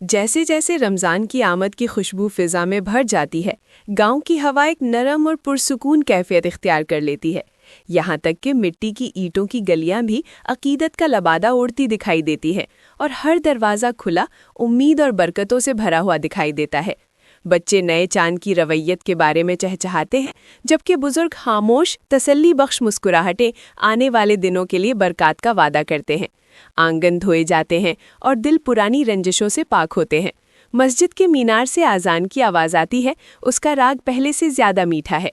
जैसे जैसे रमज़ान की आमद की खुशबू फ़िज़ा में भर जाती है, गांव की हवा एक नरम और पुरसुकून कैफियत इख्तियार कर लेती है। यहाँ तक कि मिट्टी की ईंटों की गलियां भी अकीदत का लबादा ओढ़ती दिखाई देती है और हर दरवाज़ा खुला उम्मीद और बरकतों से भरा हुआ दिखाई देता है। बच्चे नए चांद की रवैयत के बारे में चहचहाते हैं, जबकि बुजुर्ग खामोश तसल्ली बख्श मुस्कुराहटें आने वाले दिनों के लिए बरकत का वादा करते हैं। आंगन धोए जाते हैं और दिल पुरानी रंजिशों से पाक होते हैं। मस्जिद के मीनार से आज़ान की आवाज़ आती है, उसका राग पहले से ज़्यादा मीठा है।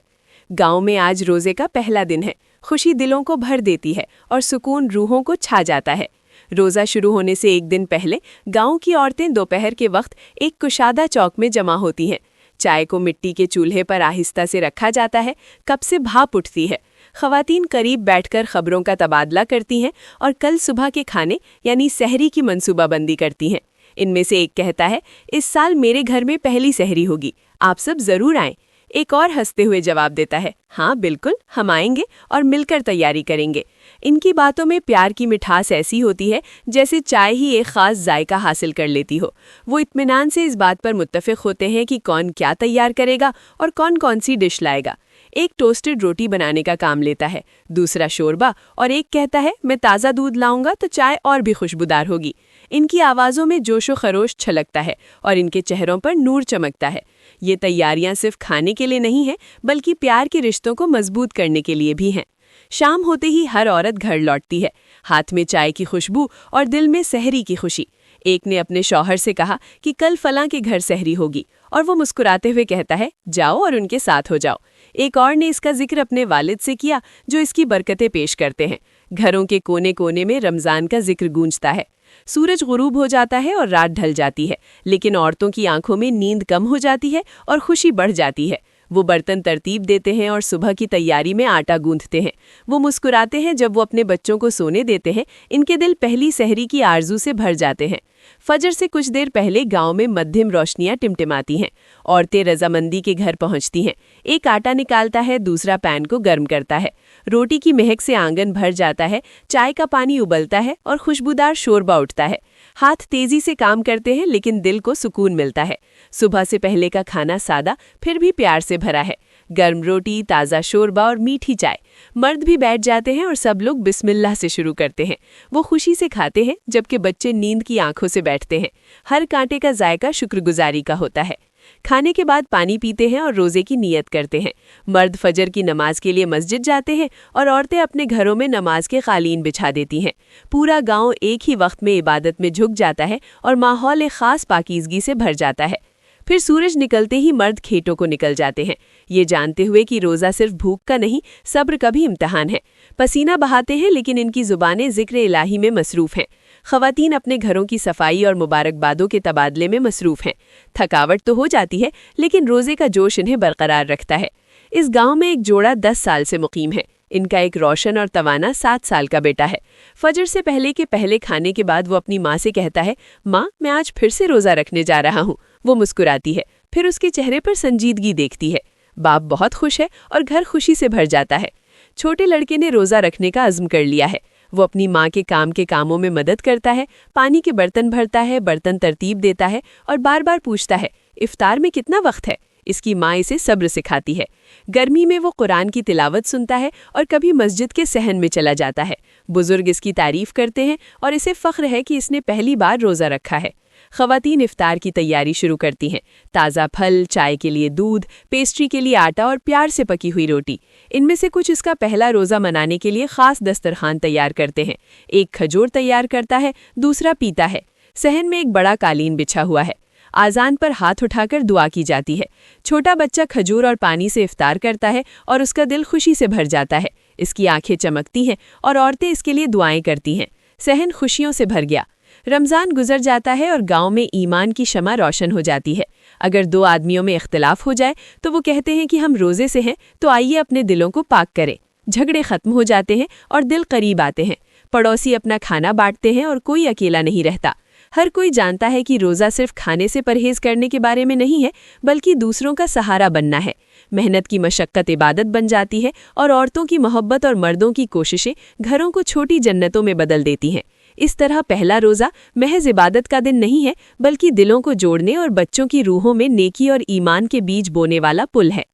गांव में आज रोज़े का पहला दिन है। खुशी दिलों को भर देती है और सुकून रूहों को छा जाता है। रोज़ा शुरू होने से एक दिन पहले गांव की औरतें दोपहर के वक्त एक कुशादा चौक में जमा होती हैं। चाय को मिट्टी के चूल्हे पर आहिस्ता से रखा जाता है, कप से भाप उठती है। ख़वातीन करीब बैठकर खबरों का तबादला करती हैं और कल सुबह के खाने यानी सहरी की मंसूबाबंदी करती हैं। इनमें से एक कहता है, इस साल मेरे घर में पहली सहरी होगी, आप सब ज़रूर आएं। एक और हंसते हुए जवाब देता है, हाँ बिल्कुल, हम आएंगे और मिलकर तैयारी करेंगे। इनकी बातों में प्यार की मिठास ऐसी होती है जैसे चाय ही एक ख़ास जायका हासिल कर लेती हो। वो इत्मीनान से इस बात पर मुत्तफ़िक़ होते हैं कि कौन क्या तैयार करेगा और कौन कौन सी डिश लाएगा। एक टोस्टेड रोटी बनाने का काम लेता है, दूसरा शोरबा और एक कहता है, मैं ताज़ा दूध लाऊंगा तो चाय और भी खुशबूदार होगी। इनकी आवाज़ों में जोश व खरोश छलकता है और इनके चेहरों पर नूर चमकता है। ये तैयारियां सिर्फ खाने के लिए नहीं हैं, बल्कि प्यार के रिश्तों को मजबूत करने के लिए भी हैं। शाम होते ही हर औरत घर लौटती है, हाथ में चाय की खुशबू और दिल में सहरी की खुशी। एक ने अपने शौहर से कहा कि कल फलां के घर सहरी होगी, और वो मुस्कुराते हुए कहता है, जाओ और उनके साथ हो जाओ। एक और ने इसका जिक्र अपने वालिद से किया, जो इसकी बरकतें पेश करते हैं। घरों के कोने कोने में रमज़ान का जिक्र गूंजता है। सूरज गुरूब हो जाता है और रात ढल जाती है, लेकिन औरतों की आंखों में नींद कम हो जाती है और खुशी बढ़ जाती है। वो बर्तन तरतीब देते हैं और सुबह की तैयारी में आटा गूंथते हैं। वो मुस्कुराते हैं जब वो अपने बच्चों को सोने देते हैं। इनके दिल पहली सहरी की आरजू से भर जाते हैं। फजर से कुछ देर पहले गांव में मध्यम रोशनियां टिमटिमाती हैं। औरतें रजामंदी के घर पहुंचती हैं। एक आटा निकालता है, दूसरा पैन को गर्म करता है। रोटी की महक से आंगन भर जाता है। चाय का पानी उबलता है और खुशबूदार शोरबा उठता है। हाथ तेजी से काम करते हैं, लेकिन दिल को सुकून मिलता है। सुबह से पहले का खाना सादा फिर भी प्यार से भरा है। गर्म रोटी, ताज़ा शोरबा और मीठी चाय। मर्द भी बैठ जाते हैं और सब लोग बिस्मिल्लाह से शुरू करते हैं। वो खुशी से खाते हैं, जबकि बच्चे नींद की आंखों से बैठते हैं। हर कांटे का जायका शुक्रगुजारी का होता है। खाने के बाद पानी पीते हैं और रोज़े की नियत करते हैं। मर्द फजर की नमाज के लिए मस्जिद जाते हैं और औरतें अपने घरों में नमाज के कालीन बिछा देती हैं। पूरा गांव एक ही वक्त में इबादत में झुक जाता है और माहौल एक खास पाकीज़गी से भर जाता है। फिर सूरज निकलते ही मर्द खेतों को निकल जाते हैं, ये जानते हुए कि रोज़ा सिर्फ भूख का नहीं, सब्र का भी इम्तहान है। पसीना बहाते हैं, लेकिन इनकी ज़ुबानें ज़िक्र इलाही में मसरूफ़ हैं। ख़वातीन अपने घरों की सफाई और मुबारकबादों के तबादले में मसरूफ़ हैं। थकावट तो हो जाती है, लेकिन रोज़े का जोश इन्हें बरकरार रखता है। इस गांव में एक जोड़ा 10 साल से मुकीम है। इनका एक रोशन और तवाना 7 साल का बेटा है। फजर से पहले के पहले खाने के बाद वो अपनी माँ से कहता है, माँ, मैं आज फिर से रोज़ा रखने जा रहा हूँ। वो मुस्कुराती है, फिर उसके चेहरे पर संजीदगी देखती है। बाप बहुत खुश है और घर खुशी से भर जाता है। छोटे लड़के ने रोज़ा रखने का अज़्म कर लिया है। वो अपनी माँ के कामों में मदद करता है, पानी के बर्तन भरता है, बर्तन तरतीब देता है और बार बार पूछता है, इफ्तार में कितना वक्त है। इसकी माँ इसे सब्र सिखाती है। गर्मी में वो कुरान की तिलावत सुनता है और कभी मस्जिद के सहन में चला जाता है। बुजुर्ग इसकी तारीफ करते हैं और इसे फ़ख्र है कि इसने पहली बार रोज़ा रखा है। ख़वातीन इफ्तार की तैयारी शुरू करती हैं। ताज़ा फल, चाय के लिए दूध, पेस्ट्री के लिए आटा और प्यार से पकी हुई रोटी। इनमें से कुछ इसका पहला रोज़ा मनाने के लिए ख़ास दस्तरखान तैयार करते हैं। एक खजूर तैयार करता है, दूसरा पीता है। सहन में एक बड़ा कालीन बिछा हुआ है। आज़ान पर हाथ उठाकर दुआ की जाती है। छोटा बच्चा खजूर और पानी से इफ्तार करता है और उसका दिल खुशी से भर जाता है। इसकी आंखें चमकती हैं और औरतें इसके लिए दुआएं करती हैं। सहन खुशियों से भर गया। रमज़ान गुजर जाता है और गांव में ईमान की शमा रोशन हो जाती है। अगर दो आदमियों में इख्तिलाफ हो जाए तो वो कहते हैं कि हम रोज़े से हैं, तो आइए अपने दिलों को पाक करें। झगड़े खत्म हो जाते हैं और दिल करीब आते हैं। पड़ोसी अपना खाना बांटते हैं और कोई अकेला नहीं रहता। हर कोई जानता है कि रोज़ा सिर्फ खाने से परहेज करने के बारे में नहीं है, बल्कि दूसरों का सहारा बनना है। मेहनत की मशक्क़त इबादत बन जाती है और औरतों की मोहब्बत और मर्दों की कोशिशें घरों को छोटी जन्नतों में बदल देती हैं। इस तरह पहला रोज़ा महज इबादत का दिन नहीं है, बल्कि दिलों को जोड़ने और बच्चों की रूहों में नेकी और ईमान के बीज बोने वाला पुल है।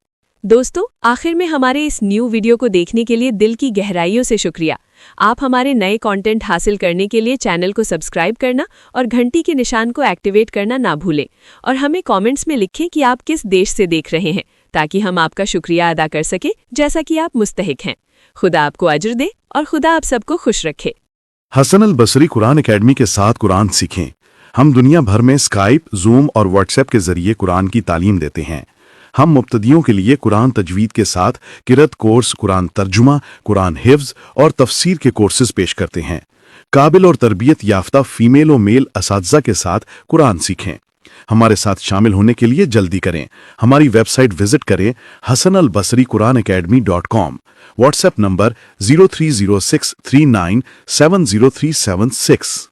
दोस्तों, आखिर में हमारे इस न्यू वीडियो को देखने के लिए दिल की गहराइयों से शुक्रिया। आप हमारे नए कंटेंट हासिल करने के लिए चैनल को सब्सक्राइब करना और घंटी के निशान को एक्टिवेट करना ना भूलें, और हमें कमेंट्स में लिखें कि आप किस देश से देख रहे हैं, ताकि हम आपका शुक्रिया अदा कर सकें जैसा कि आप मुस्तहिक हैं। खुदा आपको अजर दे और खुदा आप सबको खुश रखे। हसन अल बसरी कुरान एकेडमी के साथ कुरान सीखें। हम दुनिया भर में स्काइप, जूम और व्हाट्सएप के जरिए कुरान की तालीम देते हैं। हम मुब्तदियों के लिए कुरान तजवीद के साथ किरत कोर्स, कुरान तर्जुमा, कुरान हिफ्ज और तफसीर के कोर्सेज पेश करते हैं। काबिल और तरबियत याफ्ता फीमेल और मेल असातिज़ा के साथ कुरान सीखें। हमारे साथ शामिल होने के लिए जल्दी करें। हमारी वेबसाइट विजिट करें hasanalbasriquranacademy.com। WhatsApp number 030639703776।